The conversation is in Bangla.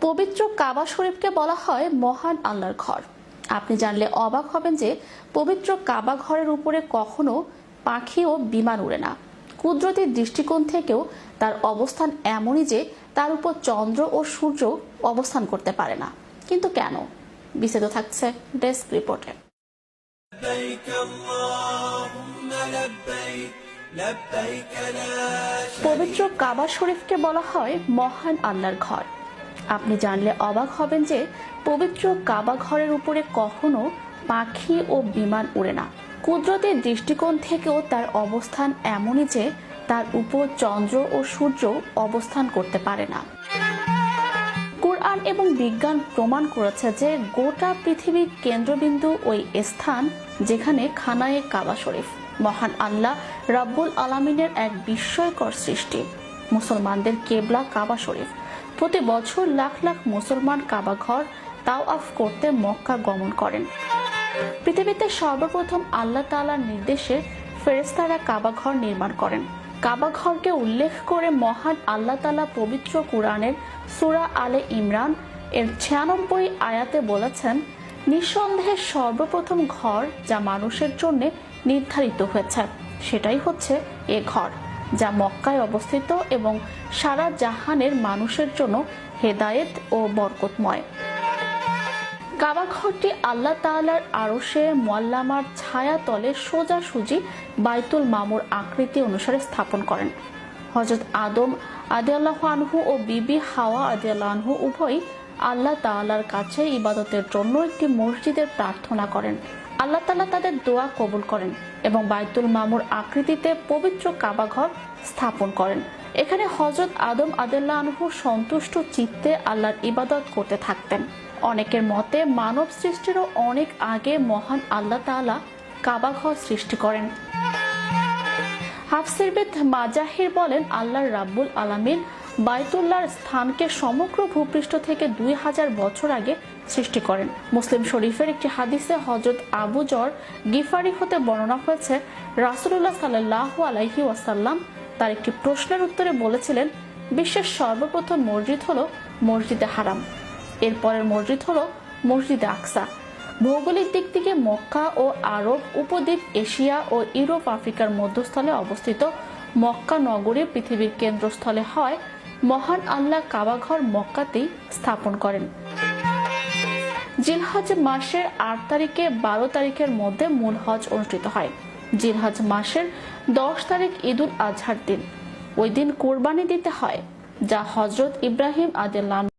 পবিত্র কাবা শরীফকে বলা হয় মহান আল্লাহর ঘর। আপনি জানলে অবাক হবেন যে পবিত্র কাবা ঘরের উপরে কখনো পাখি ও বিমান উড়ে না। কুদরতি দৃষ্টিকোণ থেকেও তার অবস্থান এমনই যে তার উপর চন্দ্র ও সূর্য অবস্থান করতে পারে না। কিন্তু কেন? বিস্তারিত থাকছে ডেস্ক রিপোর্টে। পবিত্র কাবা শরীফকে বলা হয় মহান আল্লাহর ঘর। আপনি জানলে অবাক হবেন যে পবিত্র কাবা ঘরের উপরে কখনো পাখি ও বিমান উড়ে না। কুদরতের দৃষ্টিকোণ থেকেও তার অবস্থান এমনই যে তার উপর চন্দ্র ও সূর্য অবস্থান করতে পারে না। কুরআন এবং বিজ্ঞান প্রমাণ করেছে যে গোটা পৃথিবীর কেন্দ্রবিন্দু ওই স্থান যেখানে খানায়ে কাবা শরীফ। মহান আল্লাহ রাব্বুল আলামিনের এক বিস্ময়কর সৃষ্টি। মুসলমানদের কেবলা কাবা শরীফ। প্রতি বছর লাখ লাখ মুসলমান কাবা ঘর তাওয়াফ করতে মক্কা গমন করেন। পৃথিবীতে সর্বপ্রথম আল্লাহ তাআলার নির্দেশে ফেরেশতারা কাবা ঘর নির্মাণ করেন। কাবা ঘরকে উল্লেখ করে মহান আল্লাহ তাআলা পবিত্র কুরআনের সূরা আলে ইমরান এর 96 আয়াতে বলেছেন, নিঃসন্দেহে সর্বপ্রথম ঘর যা মানুষের জন্য নির্ধারিত হয়েছে সেটাই হচ্ছে এ ঘর, যা মক্কায় অবস্থিত এবং সারা জাহানের মানুষের জন্য হেদায়েত ও বরকতময়। কাবা ঘরটি আল্লাহ তাআলার আরশে মুআল্লামার ছায়া তলে সোজাসুজি বাইতুল মামুর আকৃতি অনুসারে স্থাপন করেন। হযরত আদম রাদিয়াল্লাহু আনহু ও বিবি হাওয়া রাদিয়াল্লাহু আনহু উভয়ই আল্লাহ তাআলার কাছে ইবাদতের জন্য একটি মসজিদের প্রার্থনা করেন। আল্লাহ তাআলা তাদের দোয়া কবুল করেন এবং বাইতুল মামুর আকৃতিতে পবিত্র কাবা ঘর স্থাপন করেন। এখানে হযরত আদম রাদিয়াল্লাহু আনহু সন্তুষ্ট চিত্তে আল্লাহর ইবাদত করতে থাকতেন। অনেকের মতে মানব সৃষ্টিরও অনেক আগে মহান আল্লাহ তাআলা কাবা ঘর সৃষ্টি করেন। হাফসিরবিদ মাজাহির বলেন, আল্লাহ রাব্বুল আলামিন বাইতুল্লাহর স্থানকে সমগ্র ভূপৃষ্ঠ থেকে 2000 বছর আগে সৃষ্টি করেন। মুসলিম শরীফের একটি হাদিসে হযরত আবু যর গিফারি হতে বর্ণনা হয়েছে, রাসূলুল্লাহ সাল্লাল্লাহু আলাইহি ওয়াসাল্লাম তার একটি প্রশ্নের উত্তরে বলেছিলেন, বিশ্বের সর্বপ্রথম মসজিদ হলো মসজিদে হারাম, এরপরের মসজিদ হলো মসজিদে আকসা। ভৌগোলিক দিক থেকে মক্কা ও আরব উপদ্বীপ, এশিয়া ও ইউরোপ আফ্রিকার মধ্যস্থলে অবস্থিত মক্কা নগরী পৃথিবীর কেন্দ্রস্থলে হয় মহান আল্লাহ কাবা ঘর মক্কাতেই স্থাপন করেন। জিলহজ মাসের 8 তারিখে 12 তারিখের মধ্যে মূল হজ অনুষ্ঠিত হয়। জিলহজ মাসের 10 তারিখ ঈদুল আজহার দিন। ওই দিন কুরবানি দিতে হয়, যা হযরত ইব্রাহিম আলাইহিস